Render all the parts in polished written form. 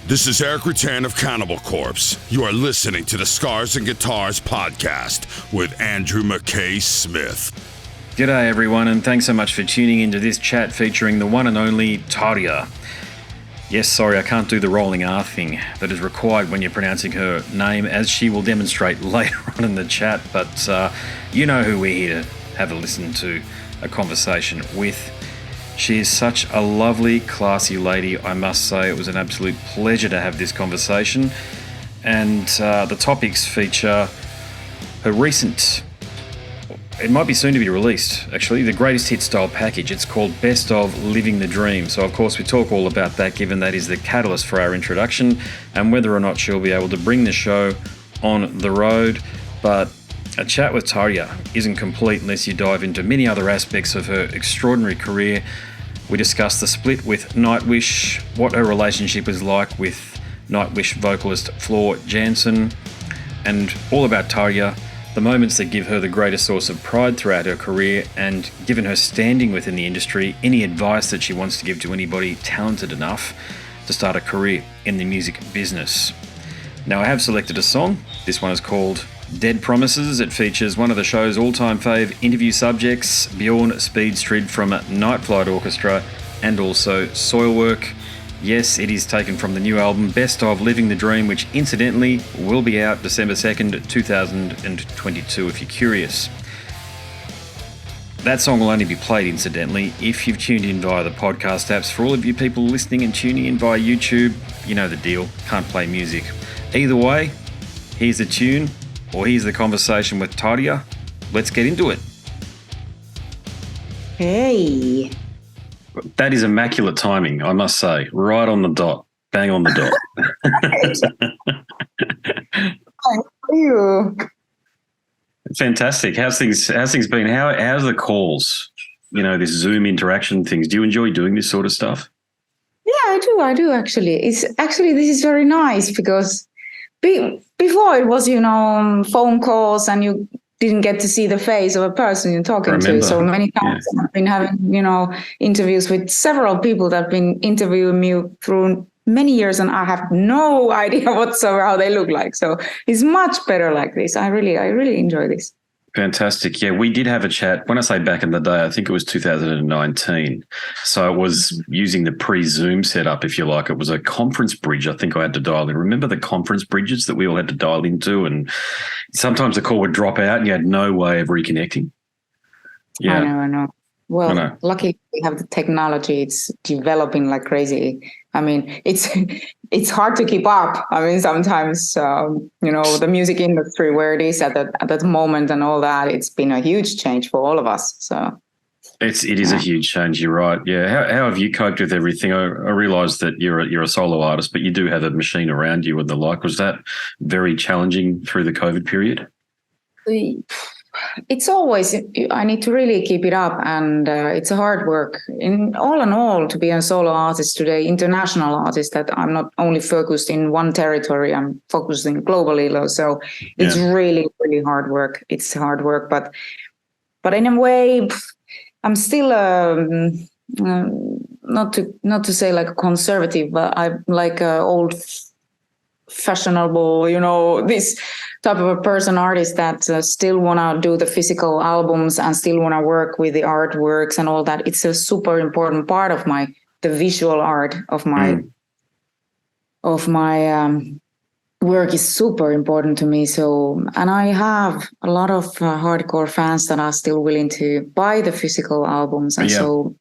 This is Eric Rutan of Cannibal Corpse. You are listening to the Scars and Guitars podcast with Andrew McKay Smith. G'day everyone, and thanks so much for tuning into this chat featuring the one and only Tarja. Yes, sorry, I can't do the rolling R thing that is required when you're pronouncing her name, as she will demonstrate later on in the chat, but you know who we're here to have a listen to a conversation with. She is such a lovely, classy lady, I must say. It was an absolute pleasure to have this conversation. And the topics feature her recent, it might be soon to be released, actually, the greatest hit style package. It's called Best of Living the Dream. So, of course, we talk all about that, given that is the catalyst for our introduction and whether or not she'll be able to bring the show on the road. But a chat with Tarja isn't complete unless you dive into many other aspects of her extraordinary career. We discuss the split with Nightwish, what her relationship is like with Nightwish vocalist Floor Jansen, and all about Tarja, the moments that give her the greatest source of pride throughout her career, and given her standing within the industry, any advice that she wants to give to anybody talented enough to start a career in the music business. Now, I have selected a song. This one is called Dead Promises. It features one of the show's all-time fave interview subjects, Bjorn Speedstrid from Night Flight Orchestra, and also Soilwork. Yes, it is taken from the new album Best of Living the Dream, which incidentally will be out December 2nd, 2022, if you're curious. That song will only be played, incidentally, if you've tuned in via the podcast apps. For all of you people listening and tuning in via YouTube, you know the deal, can't play music. Either way, here's the tune, or here's the conversation with Tarja. Let's get into it. Hey. That is immaculate timing, I must say. Right on the dot. Bang on the dot. Thank you. Fantastic. How's things been? How's the calls? You know, this Zoom interaction things. Do you enjoy doing this sort of stuff? Yeah, I do actually. This is very nice because before it was, phone calls and you didn't get to see the face of a person you're talking to. So many times I've been having, interviews with several people that have been interviewing me through many years, and I have no idea whatsoever how they look like. So it's much better like this. I really enjoy this. Fantastic. Yeah, we did have a chat. When I say back in the day, I think it was 2019. So it was using the pre-Zoom setup, if you like. It was a conference bridge I think I had to dial in. Remember the conference bridges that we all had to dial into? And sometimes the call would drop out and you had no way of reconnecting. Yeah. I know. Well, luckily we have the technology. It's developing like crazy. I mean, it's hard to keep up. I mean, sometimes, the music industry, where it is at that moment and all that, it's been a huge change for all of us. So it is a huge change. You're right. Yeah. How have you coped with everything? I realise that you're a solo artist, but you do have a machine around you and the like. Was that very challenging through the COVID period? It's always, I need to really keep it up, and it's a hard work. In all, to be a solo artist today, international artist, that I'm not only focused in one territory, I'm focusing globally. So it's really, really hard work. It's hard work, but in a way, I'm still not to say like a conservative, but I'm like a old fashionable, this type of a person, artist that still want to do the physical albums and still want to work with the artworks and all that. It's a super important part of the visual art of my work is super important to me. So, and I have a lot of hardcore fans that are still willing to buy the physical albums, and so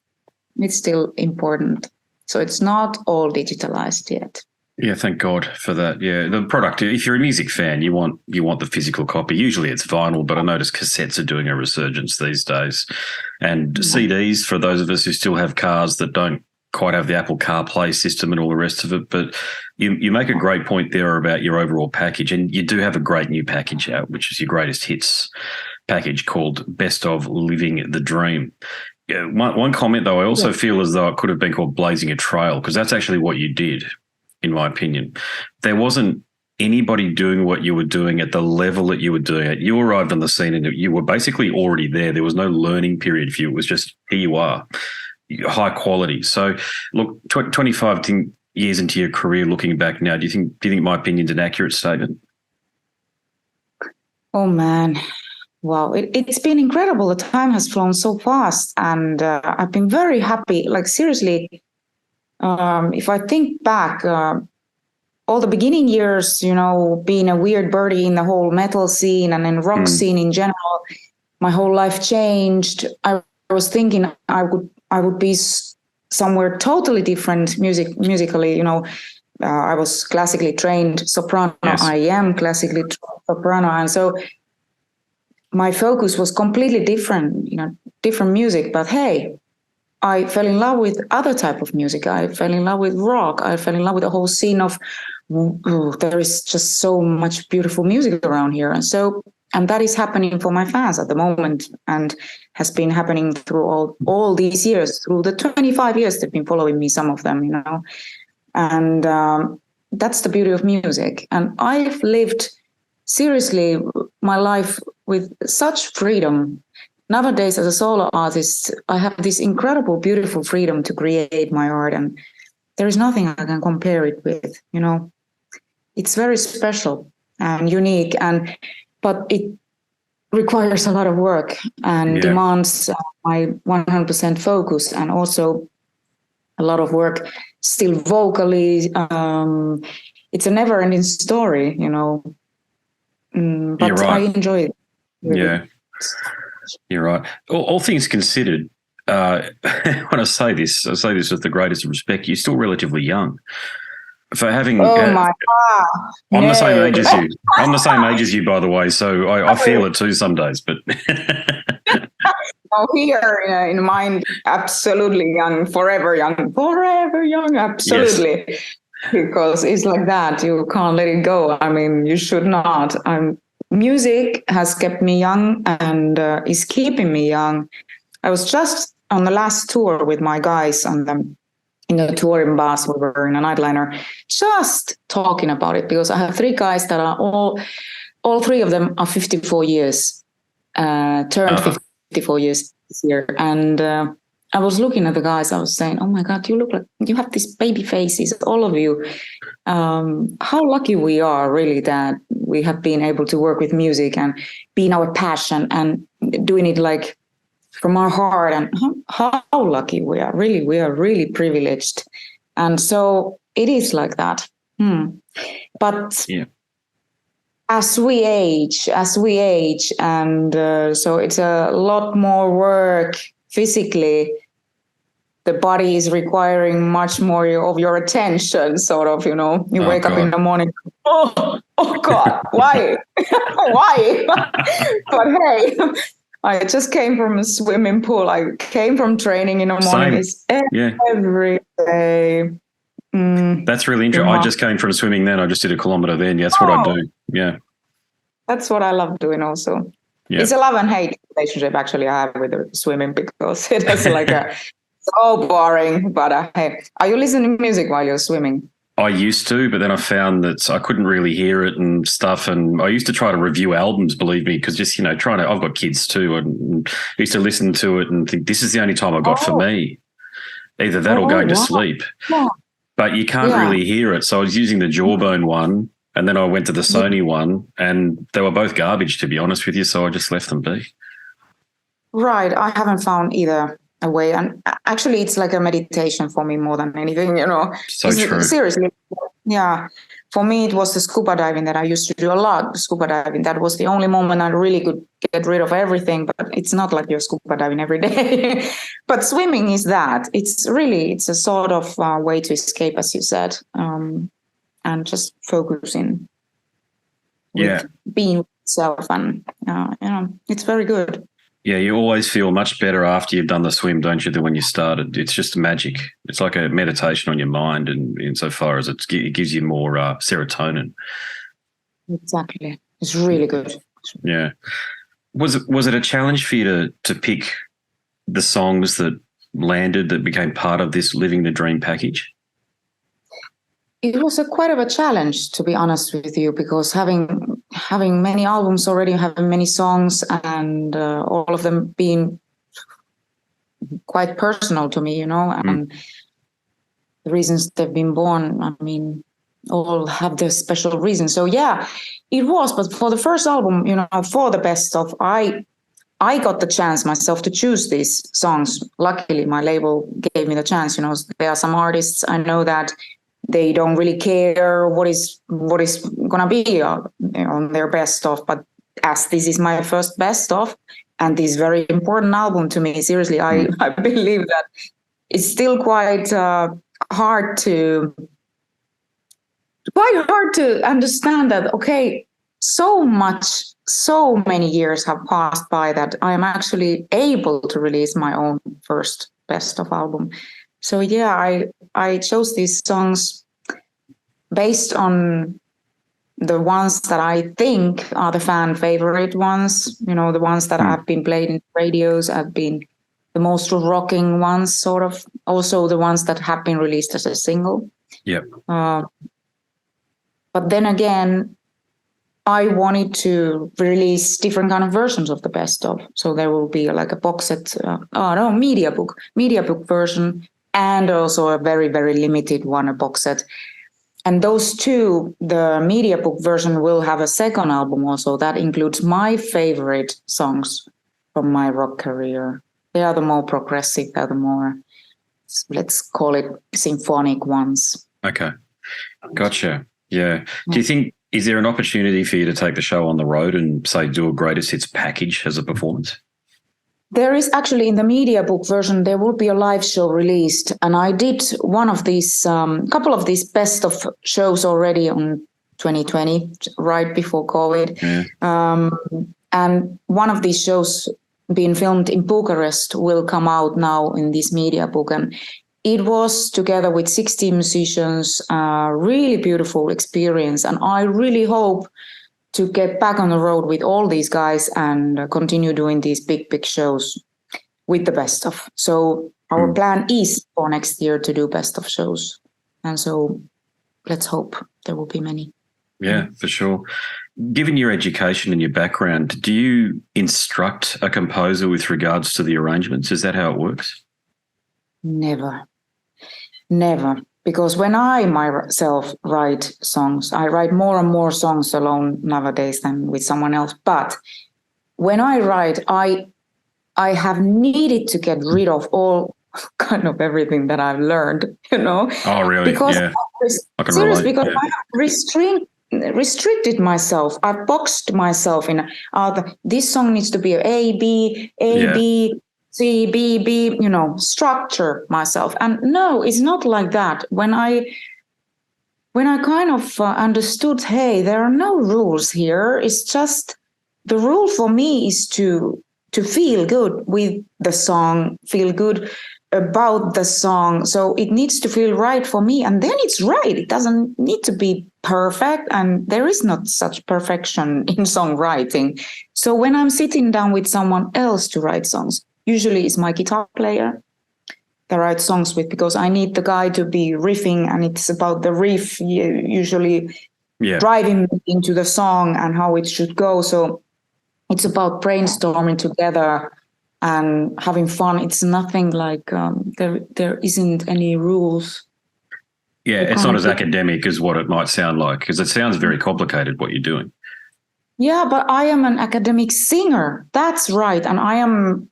it's still important. So it's not all digitalized yet. Yeah, thank God for that. Yeah, the product, if you're a music fan, you want the physical copy. Usually it's vinyl, but I notice cassettes are doing a resurgence these days. And CDs, for those of us who still have cars that don't quite have the Apple CarPlay system and all the rest of it. But you make a great point there about your overall package, and you do have a great new package out, which is your greatest hits package called Best of Living the Dream. Yeah, one comment, though, I also feel as though it could have been called Blazing a Trail, because that's actually what you did. In my opinion, there wasn't anybody doing what you were doing at the level that you were doing it. You arrived on the scene and you were basically already there. There was no learning period for you. It was just here you are, high quality. So look, 25 years into your career, looking back now, do you think my opinion's an accurate statement? Oh man, wow! It's been incredible. The time has flown so fast, and I've been very happy. Like seriously, if I think back, all the beginning years, being a weird birdie in the whole metal scene and in rock scene in general, my whole life changed. I was thinking I would be somewhere totally different musically. I was classically trained soprano. Yes. I am classically trained soprano, and so my focus was completely different. Different music. But hey, I fell in love with other type of music. I fell in love with rock. I fell in love with the whole scene of. There is just so much beautiful music around here, and that is happening for my fans at the moment, and has been happening through all these years, through the 25 years they've been following me, some of them, and that's the beauty of music. And I've lived seriously my life with such freedom. Nowadays, as a solo artist, I have this incredible, beautiful freedom to create my art, and there is nothing I can compare it with. It's very special and unique, but it requires a lot of work and demands my 100% focus, and also a lot of work still vocally. It's a never-ending story, but You're right. I enjoy it. Really. Yeah, you're right. All things considered, when I say this with the greatest respect, you're still relatively young. For having my God. I'm the same age as you. I'm the same age as you, by the way, so I feel it too some days. But here in mind, absolutely young, forever young, absolutely. Yes. Because it's like that. You can't let it go. I mean, you should not. Music has kept me young and is keeping me young. I was just on the last tour with my guys in a touring bus. We were in a nightliner, just talking about it, because I have 3 guys that are all 3 of them are 54 years, turned 54 years this year. And I was looking at the guys, I was saying, oh my God, you look like you have these baby faces, all of you. How lucky we are really that we have been able to work with music and being our passion and doing it like from our heart, and how lucky we are. Really, we are really privileged. And so it is like that. But as we age, and so it's a lot more work physically. The body is requiring much more of your attention, sort of, you wake up in the morning, oh God, why? Why? But hey, I just came from a swimming pool. I came from training in the morning. It's every day. That's really interesting. I just came from swimming then. I just did a kilometre then. That's what I do. Yeah. That's what I love doing also. Yeah. It's a love and hate relationship actually I have with the swimming, because it is like so boring. But hey, are you listening to music while you're swimming? I used to, but then I found that I couldn't really hear it and stuff. And I used to try to review albums, believe me, because just, I've got kids too, and I used to listen to it and think this is the only time I got for me. Either that or going to sleep. Yeah. But you can't really hear it. So I was using the Jawbone one, and then I went to the Sony one, and they were both garbage, to be honest with you. So I just left them be. Right. I haven't found either a way. And actually, it's like a meditation for me more than anything, So true. Seriously. Yeah. For me, it was the scuba diving that I used to do a lot. Scuba diving. That was the only moment I really could get rid of everything. But it's not like you're scuba diving every day. But swimming is that. It's a sort of way to escape, as you said, and just focusing. Being yourself, and it's very good. Yeah, you always feel much better after you've done the swim, don't you, than when you started? It's just magic. It's like a meditation on your mind, and insofar as it gives you more serotonin. Exactly. It's really good. Yeah. Was it a challenge for you to pick the songs that landed, that became part of this Living the Dream package? It was quite of a challenge, to be honest with you, because having many albums already, having many songs, and all of them being quite personal to me, and the reasons they've been born. I mean, all have their special reasons. So yeah, it was. But for the first album, for the best of, I got the chance myself to choose these songs. Luckily, my label gave me the chance. There are some artists I know that they don't really care what is gonna be on their best of. But as this is my first best of, and this very important album to me, seriously, I believe that it's still quite hard to understand that. Okay, so many years have passed by that I am actually able to release my own first best of album. So yeah, I chose these songs based on the ones that I think are the fan favorite ones, the ones that have been played in radios, have been the most rocking ones, sort of. Also the ones that have been released as a single. Yep. But then again, I wanted to release different kind of versions of the best of. So there will be like a box set, media book version, and also a very, very limited one, a box set. And those two, the media book version will have a second album also that includes my favorite songs from my rock career. They are the more progressive, they are the more, let's call it, symphonic ones. Okay. Gotcha. Yeah. Do you think, is there an opportunity for you to take the show on the road and, say, do a greatest hits package as a performance? There is actually, in the media book version, there will be a live show released. And I did one of these, couple of these best of shows already on 2020, right before COVID. Yeah. And one of these shows being filmed in Bucharest will come out now in this media book. And it was together with 60 musicians, a really beautiful experience. And I really hope to get back on the road with all these guys and continue doing these big shows with the best of. So our plan is for next year to do best of shows. And so let's hope there will be many. Yeah, for sure. Given your education and your background, do you instruct a composer with regards to the arrangements? Is that how it works? Never. Because when I myself write songs, I write more and more songs alone nowadays than with someone else. But when I write, I have needed to get rid of all kind of everything that I've learned, Oh, really? Because yeah. because I have restricted myself. I've boxed myself in this song needs to be A, B, C, B, B, structure myself. And no, it's not like that. When I kind of understood, hey, there are no rules here. It's just the rule for me is to feel good with the song, feel good about the song. So it needs to feel right for me. And then it's right. It doesn't need to be perfect. And there is not such perfection in songwriting. So when I'm sitting down with someone else to write songs, usually it's my guitar player that I write songs with, because I need the guy to be riffing, and it's about the riff, usually driving me into the song and how it should go. So it's about brainstorming together and having fun. It's nothing like there isn't any rules. Yeah, it's not as academic as what it might sound like, because it sounds very complicated what you're doing. Yeah, but I am an academic singer. That's right. And I am,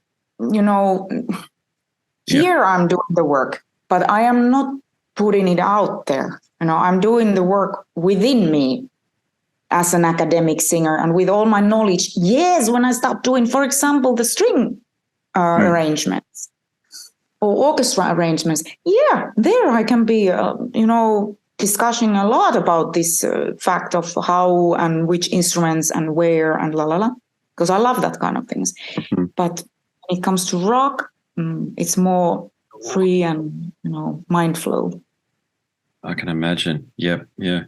here I'm doing the work, but I am not putting it out there. I'm doing the work within me as an academic singer and with all my knowledge. Yes, when I start doing, for example, the string arrangements or orchestra arrangements, there I can be, discussing a lot about this fact of how and which instruments and where and because I love that kind of things. Mm-hmm. But when it comes to rock, it's more free and, mind flow. I can imagine. Yep. Yeah.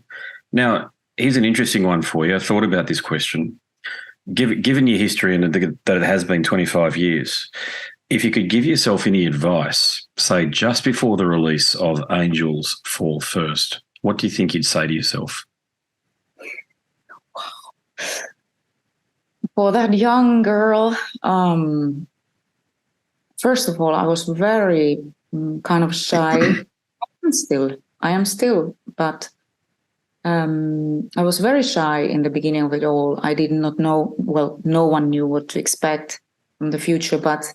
Now, here's an interesting one for you. I thought about this question. Given your history and that it has been 25 years, if you could give yourself any advice, say just before the release of Angels Fall First, what do you think you'd say to yourself? For that young girl, first of all, I was very kind of shy. I am still, but I was very shy in the beginning of it all. I did not know, well, no one knew what to expect from the future, but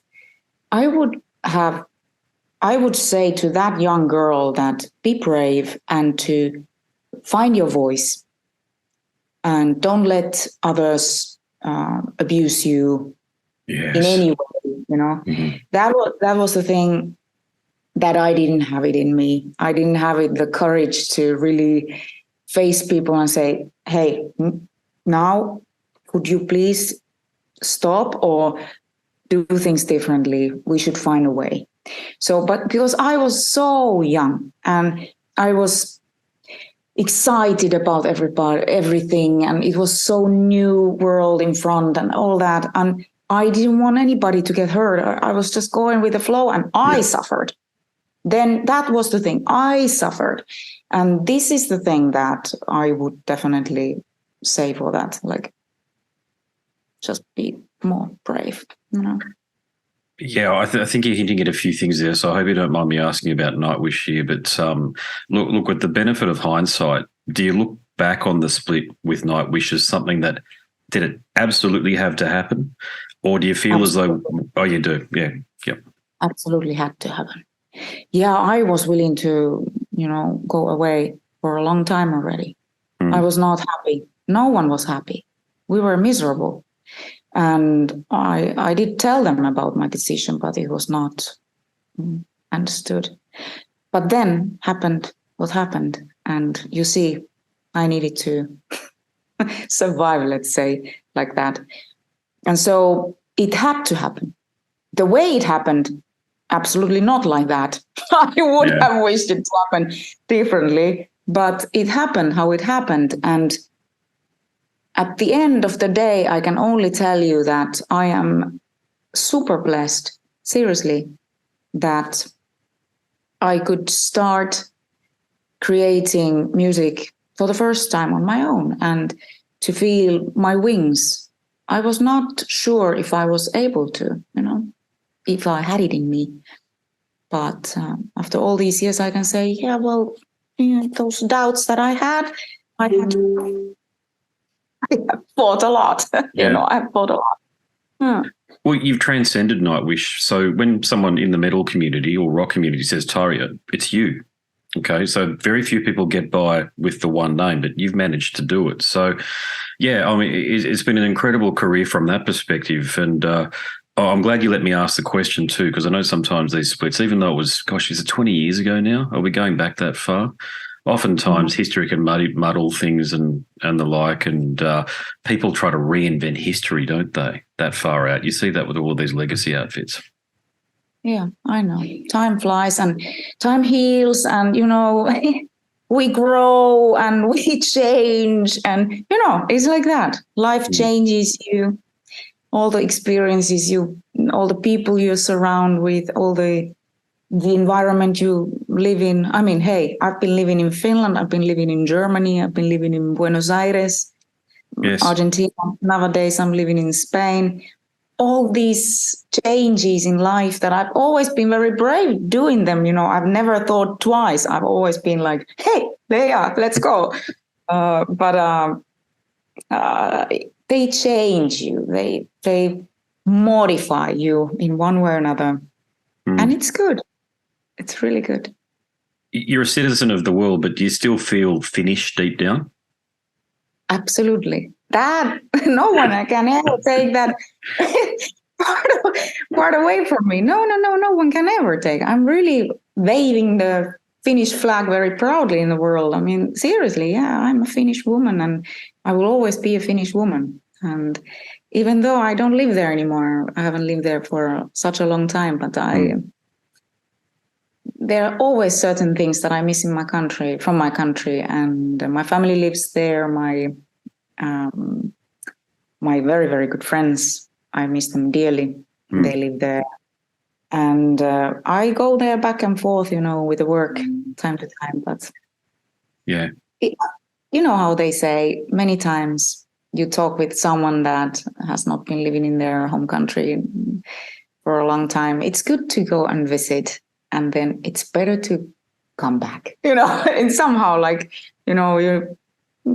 I would say to that young girl that be brave and to find your voice and don't let others abuse you in any way, you know. Mm-hmm. That was the thing that I didn't have it in me. I didn't have the courage to really face people and say, hey, now could you please stop or do things differently? We should find a way. So, but because I was so young and I was excited about everything, and it was so new world in front and all that, and I didn't want anybody to get hurt. I was just going with the flow, and I suffered. Then that was the thing. I suffered, and this is the thing that I would definitely say for that. Like, just be more brave, you know. Yeah, I think you're hinting at a few things there, so I hope you don't mind me asking about Nightwish here. But look, with the benefit of hindsight, do you look back on the split with Nightwish as something that did it absolutely have to happen, or do you feel as though? Oh, you do, yeah. Absolutely had to happen. Yeah, I was willing to, go away for a long time already. I was not happy. No one was happy. We were miserable. And I did tell them about my decision, but it was not understood. But then happened what happened. And you see, I needed to survive, let's say, like that. And so it had to happen. The way it happened, absolutely not like that. I would have wished it to happen differently, but it happened how it happened. And at the end of the day, I can only tell you that I am super blessed, seriously, that I could start creating music for the first time on my own and to feel my wings. I was not sure if I was able to, if I had it in me. But after all these years, I can say, those doubts that I have fought a lot. I've fought a lot. Well, you've transcended Nightwish. So when someone in the metal community or rock community says Tarja, it's you. Okay, so very few people get by with the one name, but you've managed to do it. So, I mean, it's been an incredible career from that perspective. And I'm glad you let me ask the question too, because I know sometimes these splits, even though it was, is it 20 years ago now? Are we going back that far? Oftentimes history can muddle things and the like, and people try to reinvent history, don't they, that far out? You see that with all of these legacy outfits. Yeah, I know. Time flies and time heals and, we grow and we change and, it's like that. Life changes you, all the experiences all the people you surround with, all the environment you live in. I mean, hey, I've been living in Finland, I've been living in Germany, I've been living in Buenos Aires, Argentina. Nowadays, I'm living in Spain. All these changes in life that I've always been very brave doing them. I've never thought twice. I've always been like, hey, there you are, let's go. But they change you. They modify you in one way or another. And it's good. It's really good. You're a citizen of the world, but do you still feel Finnish deep down? Absolutely. That no one can ever take that part away from me. No one can ever take. I'm really waving the Finnish flag very proudly in the world. I mean, seriously, I'm a Finnish woman and I will always be a Finnish woman. And even though I don't live there anymore, I haven't lived there for such a long time, but there are always certain things that I miss in from my country, and my family lives there. My very, very good friends, I miss them dearly. They live there. And I go there back and forth, with the work time to time. But you know how they say, many times you talk with someone that has not been living in their home country for a long time. It's good to go and visit. And then it's better to come back, and somehow like, you're a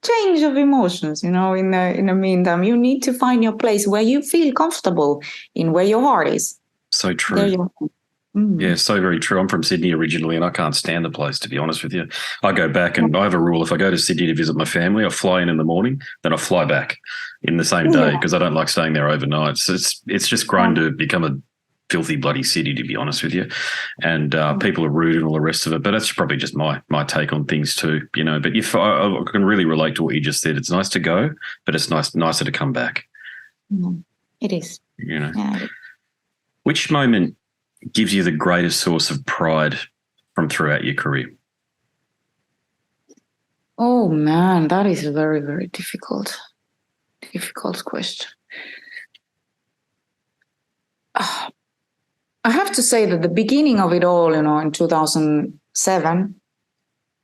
change of emotions, in the meantime, you need to find your place where you feel comfortable in, where your heart is. So true. There you are. Yeah, so very true. I'm from Sydney originally, and I can't stand the place, to be honest with you. I go back, and I have a rule: if I go to Sydney to visit my family, I fly in the morning, then I fly back in the same day because I don't like staying there overnight. So it's just grown to become a filthy bloody city, to be honest with you, and people are rude and all the rest of it. But that's probably just my take on things too, But if I can really relate to what you just said, it's nice to go, but it's nicer to come back. It is. Yeah. Which moment gives you the greatest source of pride from throughout your career? Oh man, that is a very, very difficult question. I have to say that the beginning of it all, in 2007,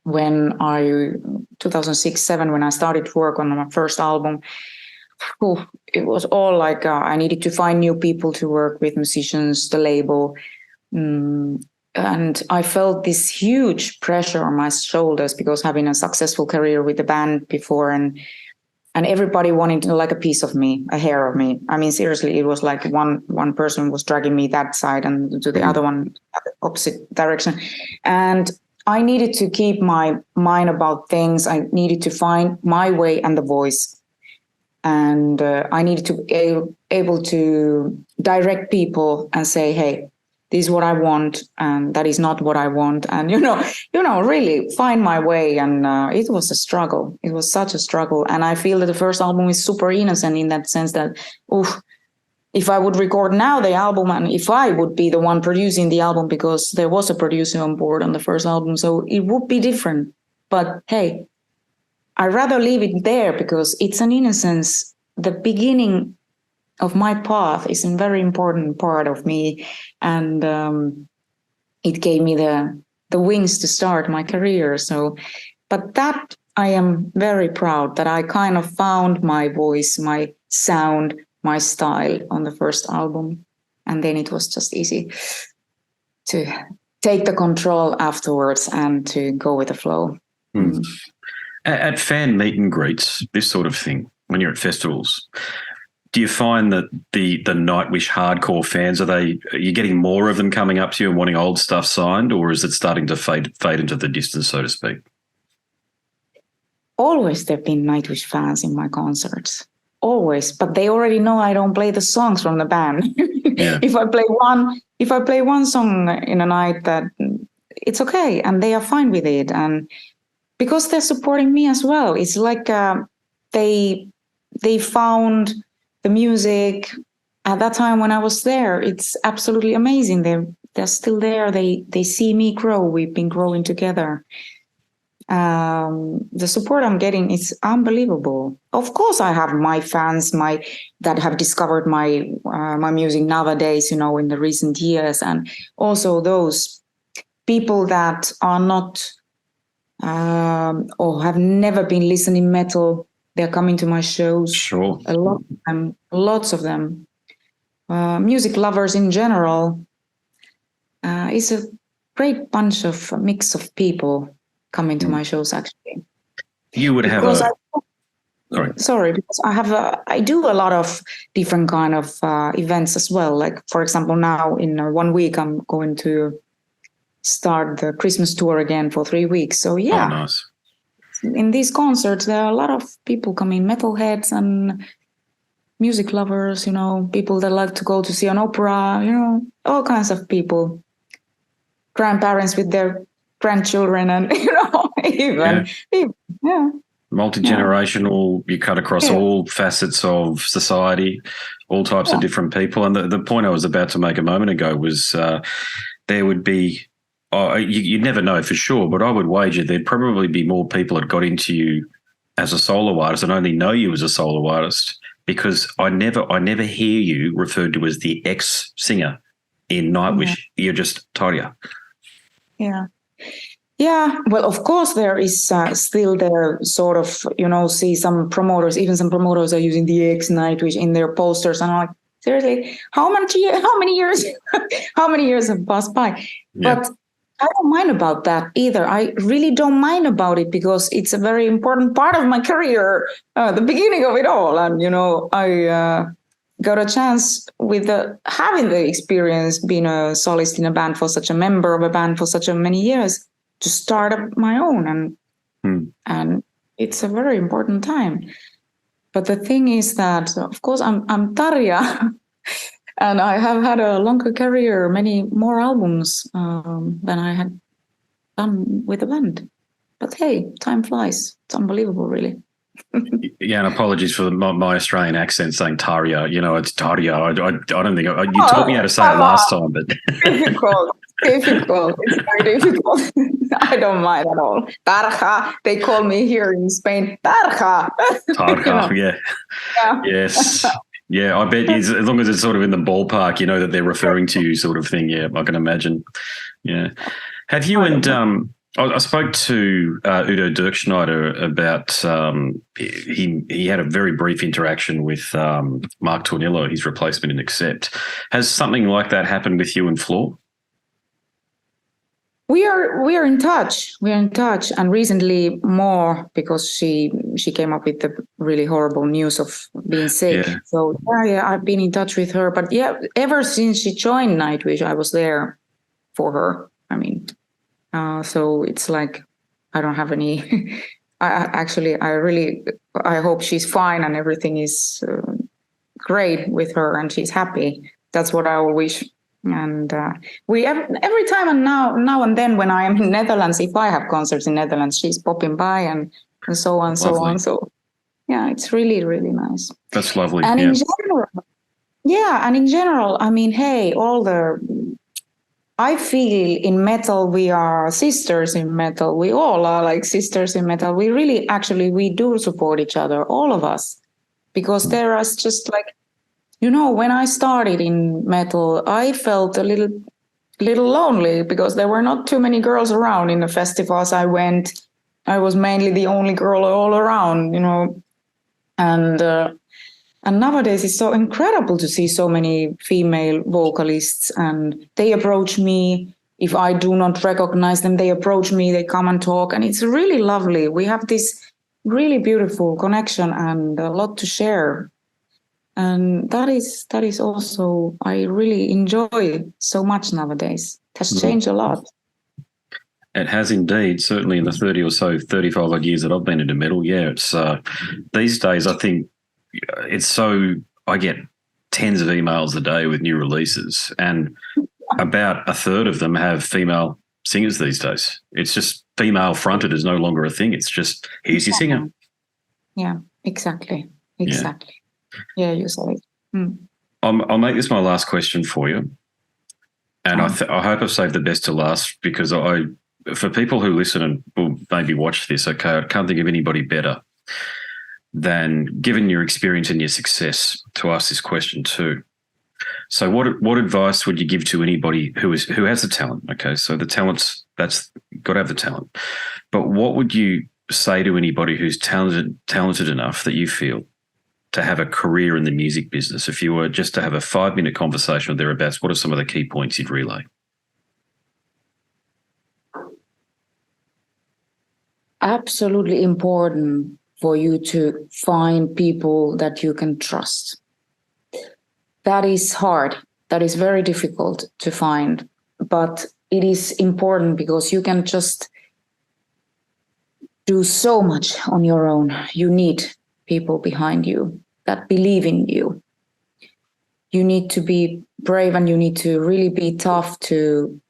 2006-2007, when I started to work on my first album, it was all like I needed to find new people to work with, musicians, the label. And I felt this huge pressure on my shoulders because having a successful career with the band before, and everybody wanted to like a piece of me, a hair of me. I mean, seriously, it was like one person was dragging me that side and to the other one, opposite direction. And I needed to keep my mind about things. I needed to find my way and the voice. And I needed to be able to direct people and say, hey, this is what I want, and that is not what I want. And, really find my way. And it was a struggle. It was such a struggle. And I feel that the first album is super innocent in that sense that, if I would record now the album, and if I would be the one producing the album, because there was a producer on board on the first album, so it would be different. But hey, I'd rather leave it there because it's an innocence. The beginning of my path is a very important part of me. And it gave me the wings to start my career. So, but that I am very proud that I kind of found my voice, my sound, my style on the first album. And then it was just easy to take the control afterwards and to go with the flow. At fan meet and greets, this sort of thing, when you're at festivals, do you find that the Nightwish hardcore fans, are you getting more of them coming up to you and wanting old stuff signed, or is it starting to fade into the distance, so to speak? Always there have been Nightwish fans in my concerts. Always, but they already know I don't play the songs from the band. Yeah. If I play one song in a night, that it's okay, and they are fine with it, and because they're supporting me as well. It's like they found the music at that time when I was there. It's absolutely amazing. They're still there. They see me grow. We've been growing together. The support I'm getting is unbelievable. Of course, I have my fans, that have discovered my music nowadays, in the recent years, and also those people that are not or have never been listening metal. They're coming to my shows. Sure. Lots of them. Music lovers in general. It's a great bunch of mix of people coming to my shows, actually. You would have Sorry, because I do a lot of different kind of events as well. Like, for example, now in 1 week, I'm going to start the Christmas tour again for 3 weeks. So yeah. Oh, nice. In these concerts, there are a lot of people coming, metalheads and music lovers, people that like to go to see an opera, all kinds of people. Grandparents with their grandchildren, and even. Multi-generational, you cut across all facets of society, all types of different people. And the point I was about to make a moment ago was there would be, you never know for sure, but I would wager there'd probably be more people that got into you as a solo artist and only know you as a solo artist, because I never hear you referred to as the ex-singer in Nightwish. You're just Tarja. Yeah, well, of course, there is still there sort of, see some promoters, even some promoters are using the ex Nightwish in their posters. And I'm like, seriously, how many years have passed by? Yeah. But I don't mind about that either. I really don't mind about it because it's a very important part of my career, the beginning of it all. And, I got a chance with having the experience being a soloist in a band for such a member of a band for such a many years to start up my own. And it's a very important time. But the thing is that, of course, I'm Tarja. And I have had a longer career, many more albums than I had done with the band. But hey, time flies. It's unbelievable, really. Yeah, and apologies for my Australian accent saying Tarja. It's Tarja. I don't think you taught me how to say it last time, but difficult. It's very difficult. I don't mind at all. Tarja. They call me here in Spain Tarja. Tarja. Yeah. Yes. Yeah, I bet as long as it's sort of in the ballpark, that they're referring to you, sort of thing. Yeah, I can imagine. Yeah. Have you I spoke to Udo Dirkschneider about he had a very brief interaction with Mark Tornillo, his replacement in Accept. Has something like that happened with you and Floor? We are in touch. We are in touch, and recently more because she came up with the really horrible news of being sick. Yeah. So I've been in touch with her. But ever since she joined Nightwish, I was there for her. I mean, so it's like I don't have any. I hope she's fine and everything is great with her and she's happy. That's what I wish. And we every time and now and then when I am in Netherlands, if I have concerts in Netherlands, she's popping by and so on, so on. So yeah, it's really, really nice. That's lovely. And in general, I mean, hey, I feel in metal, we are sisters in metal. We all are like sisters in metal. We really, we do support each other, all of us, because there is just like, when I started in metal, I felt a little lonely because there were not too many girls around in the festivals I went. I was mainly the only girl all around, and nowadays it's so incredible to see so many female vocalists, and they approach me. If I do not recognize them, they approach me, they come and talk, and it's really lovely. We have this really beautiful connection and a lot to share. And that is also, I really enjoy so much nowadays. It has changed a lot. It has indeed, certainly in the 35 odd years that I've been into metal. Yeah, it's these days I think I get tens of emails a day with new releases, and about a third of them have female singers these days. It's just female fronted is no longer a thing. It's just, here's your singer. Yeah, exactly. Yeah, you said it. I'll make this my last question for you. And I hope I've saved the best to last, because for people who listen and will maybe watch this, I can't think of anybody better than, given your experience and your success, to ask this question too. So what advice would you give to anybody who has the talent? Okay, so the talent's, that's got to have the talent. But what would you say to anybody who's talented enough that you feel to have a career in the music business? If you were just to have a 5-minute conversation or thereabouts, what are some of the key points you'd relay? Absolutely important for you to find people that you can trust. That is hard. That is very difficult to find, but it is important because you can just do so much on your own. You need people behind you that believe in you. You need to be brave and you need to really be tough to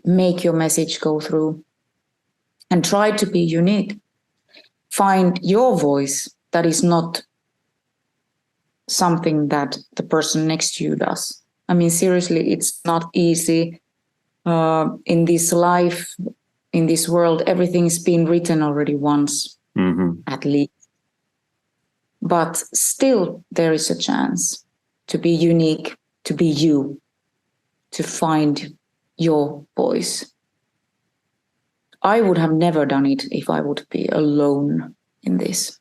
make your message go through, and try to be unique. Find your voice that is not something that the person next to you does. I mean, seriously, it's not easy in this life, in this world. Everything's been written already once, at least. But still, there is a chance to be unique, to be you, to find your voice. I would have never done it if I would be alone in this.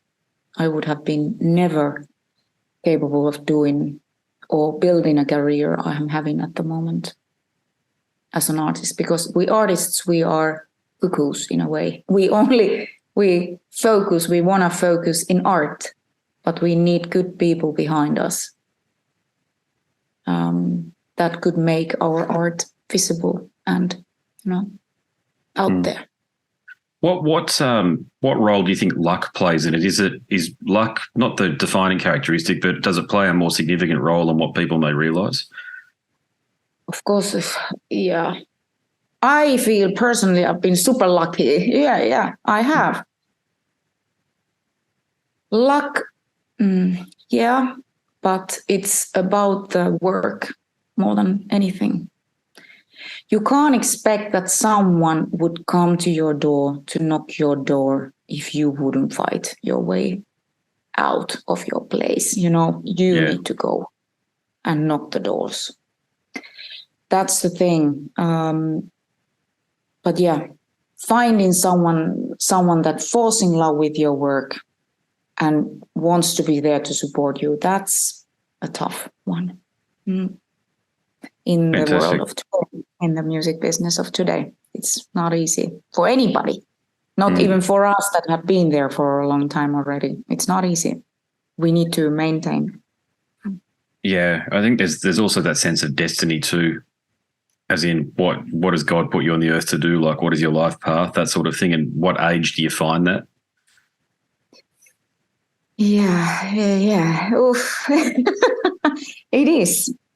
I would have been never capable of doing or building a career I am having at the moment. as an artist, because we artists, we are cuckoos in a way. We want to focus in art, but we need good people behind us that could make our art visible and, out there. What role do you think luck plays in it? Is luck not the defining characteristic, but does it play a more significant role in what people may realise? Of course, yeah. I feel personally I've been super lucky. Yeah, I have. Luck, yeah, but it's about the work more than anything. You can't expect that someone would come to your door to knock your door if you wouldn't fight your way out of your place. You need to go and knock the doors. That's the thing. But yeah, finding someone that falls in love with your work and wants to be there to support you, that's a tough one. In Fantastic. The world of today, in the music business of today. It's not easy for anybody, not even for us that have been there for a long time already. It's not easy. We need to maintain. Yeah, I think there's also that sense of destiny too, as in what does God put you on the earth to do? Like, what is your life path, that sort of thing, and what age do you find that? Yeah. Oof.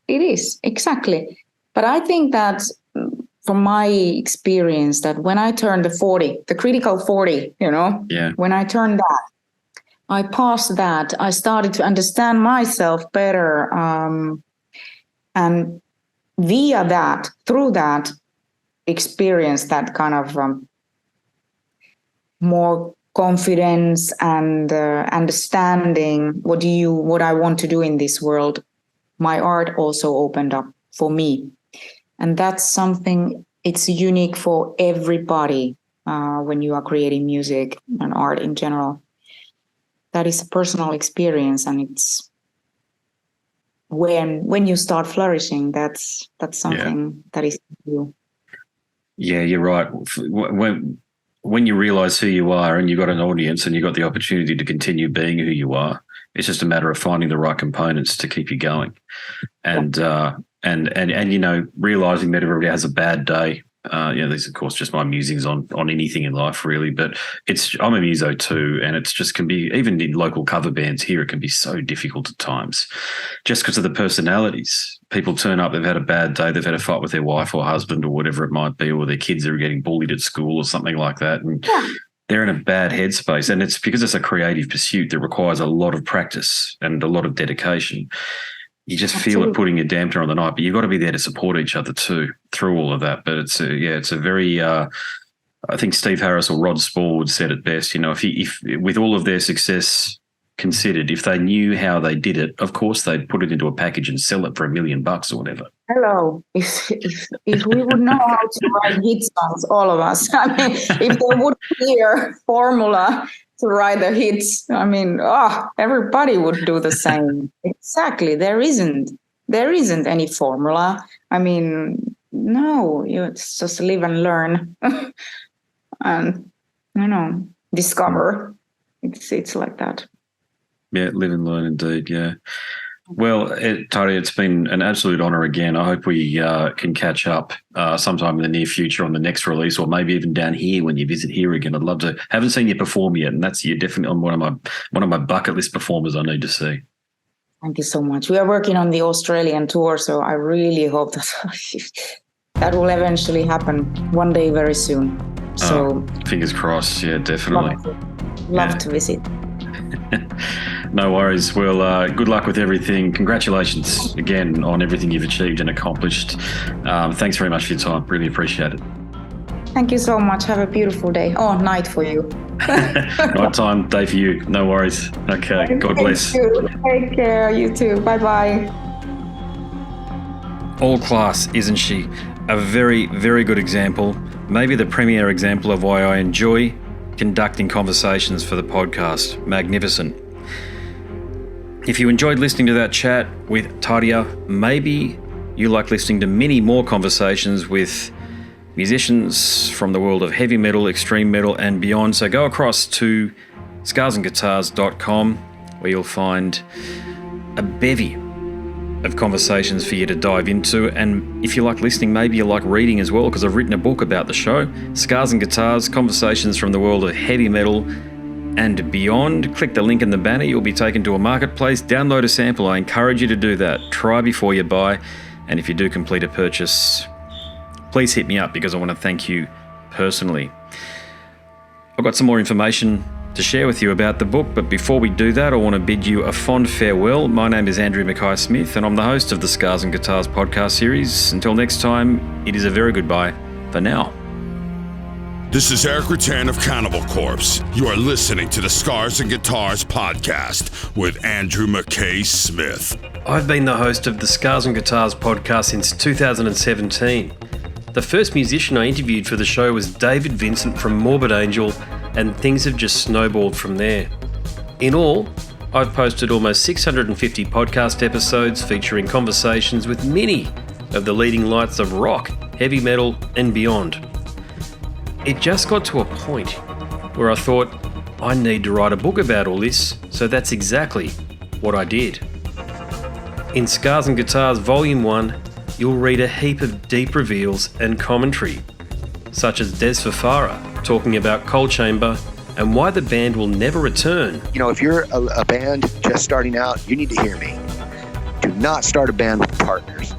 It is, exactly. But I think that from my experience, that when I turned the critical 40, when I turned that, I passed that, I started to understand myself better. And via that, through that experience, that kind of more confidence and understanding what I want to do in this world, my art also opened up for me. And that's something, it's unique for everybody when you are creating music and art in general. That is a personal experience, and it's when you start flourishing, that's something that is you. Yeah, you're right. When you realise who you are and you've got an audience and you've got the opportunity to continue being who you are, it's just a matter of finding the right components to keep you going, and realising that everybody has a bad day. These of course just my musings on anything in life really, but I'm a muso too, and it's just can be, even in local cover bands here, it can be so difficult at times, just because of the personalities. People turn up, they've had a bad day, they've had a fight with their wife or husband or whatever it might be, or their kids are getting bullied at school or something like that, and they're in a bad headspace, and it's because it's a creative pursuit that requires a lot of practice and a lot of dedication. You just feel it putting a dampener on the night, but you've got to be there to support each other too through all of that. But it's a very, I think Steve Harris or Rod Smallwood said it best. If with all of their success considered, if they knew how they did it, of course they'd put it into a package and sell it for $1 million or whatever. Hello. If we would know how to write hit songs, all of us. I mean, if there would be a formula to write the hits, I mean, everybody would do the same. Exactly. There isn't any formula. I mean, no, it's just live and learn and, discover. It's like that. Yeah, live and learn indeed, yeah. Well, Tarja, it's been an absolute honour again. I hope we can catch up sometime in the near future on the next release, or maybe even down here when you visit here again. I'd love to. Haven't seen you perform yet, and you're definitely on one of my bucket list performers I need to see. Thank you so much. We are working on the Australian tour, so I really hope that will eventually happen one day very soon. So fingers crossed. Yeah, definitely. Love to visit. No worries. Well, good luck with everything. Congratulations again on everything you've achieved and accomplished. Thanks very much for your time. Really appreciate it. Thank you so much. Have a beautiful day. Night for you. Night time, day for you. No worries. Okay. God bless. Take care. You too. Bye-bye. All class, isn't she? A very, very good example. Maybe the premier example of why I enjoy conducting conversations for the podcast. Magnificent. If you enjoyed listening to that chat with Tarja, maybe you like listening to many more conversations with musicians from the world of heavy metal, extreme metal and beyond, so go across to scarsandguitars.com where you'll find a bevy of conversations for you to dive into. And if you like listening, maybe you like reading as well, because I've written a book about the show, Scars and Guitars, Conversations from the World of Heavy Metal and Beyond. Click the link in the banner, you'll be taken to a marketplace. Download a sample, I encourage you to do that. Try before you buy, and if you do complete a purchase, please hit me up because I want to thank you personally. I've got some more information to share with you about the book, but before we do that, I want to bid you a fond farewell. My name is Andrew Mackay-Smith, and I'm the host of the Scars and Guitars podcast series. Until next time, it is a very goodbye for now. This is Eric Rattan of Cannibal Corpse. You are listening to the Scars and Guitars podcast with Andrew Mackay-Smith. I've been the host of the Scars and Guitars podcast since 2017. The first musician I interviewed for the show was David Vincent from Morbid Angel, and things have just snowballed from there. In all, I've posted almost 650 podcast episodes featuring conversations with many of the leading lights of rock, heavy metal, and beyond. It just got to a point where I thought, I need to write a book about all this, so that's exactly what I did. In Scars and Guitars Volume 1, you'll read a heap of deep reveals and commentary, such as Des Fafara talking about Cold Chamber and why the band will never return. You know, if you're a band just starting out, you need to hear me. Do not start a band with partners.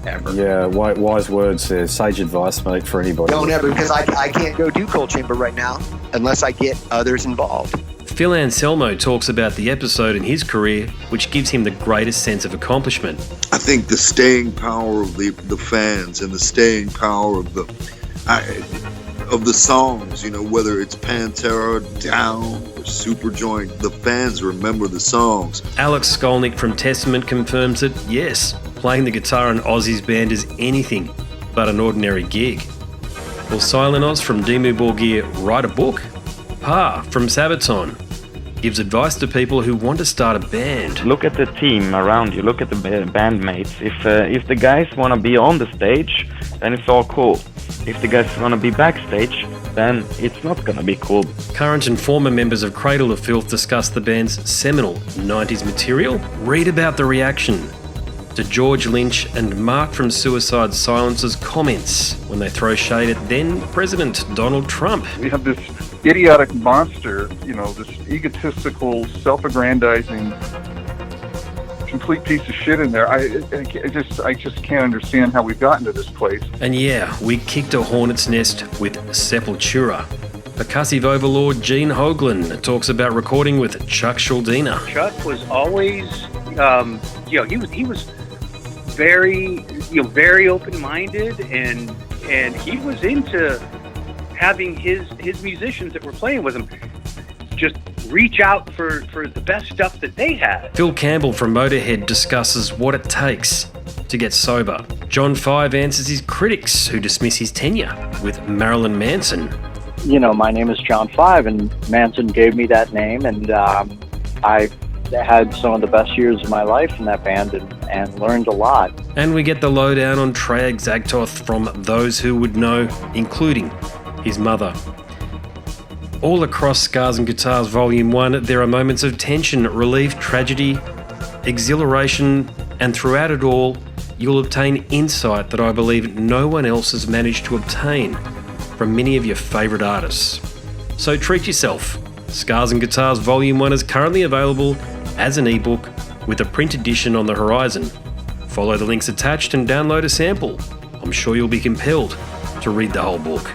Ever. Yeah, wise words there. Sage advice, mate, for anybody. Don't ever, because I can't go do Cold Chamber right now unless I get others involved. Phil Anselmo talks about the episode in his career which gives him the greatest sense of accomplishment. I think the staying power of the fans and the staying power of the songs, you know, whether it's Pantera, Down, or Superjoint, the fans remember the songs. Alex Skolnick from Testament confirms that, yes, playing the guitar in Ozzy's band is anything but an ordinary gig. Will Silent Oz from Dimmu Borgir write a book? Pa from Sabaton gives advice to people who want to start a band. Look at the team around you, look at the bandmates. If the guys want to be on the stage, then it's all cool. If the guys want to be backstage, then it's not going to be cool. Current and former members of Cradle of Filth discuss the band's seminal 90s material. Read about the reaction to George Lynch and Mark from Suicide Silence's comments when they throw shade at then President Donald Trump. We have this idiotic monster, you know, this egotistical, self-aggrandizing, complete piece of shit in there. I just can't understand how we've gotten to this place. And yeah, we kicked a hornet's nest with Sepultura. Percussive overlord Gene Hoglan talks about recording with Chuck Schuldiner. Chuck was always, he was very open-minded, and he was into having his musicians that were playing with him just reach out for the best stuff that they had. Phil Campbell from Motorhead discusses what it takes to get sober. John Five answers his critics who dismiss his tenure with Marilyn Manson. You know, my name is John Five, and Manson gave me that name, and I had some of the best years of my life in that band and learned a lot. And we get the lowdown on Treyarch Zagtoth from those who would know, including his mother. All across Scars and Guitars Volume 1, there are moments of tension, relief, tragedy, exhilaration, and throughout it all, you'll obtain insight that I believe no one else has managed to obtain from many of your favourite artists. So treat yourself. Scars and Guitars Volume 1 is currently available as an ebook with a print edition on the horizon. Follow the links attached and download a sample. I'm sure you'll be compelled to read the whole book.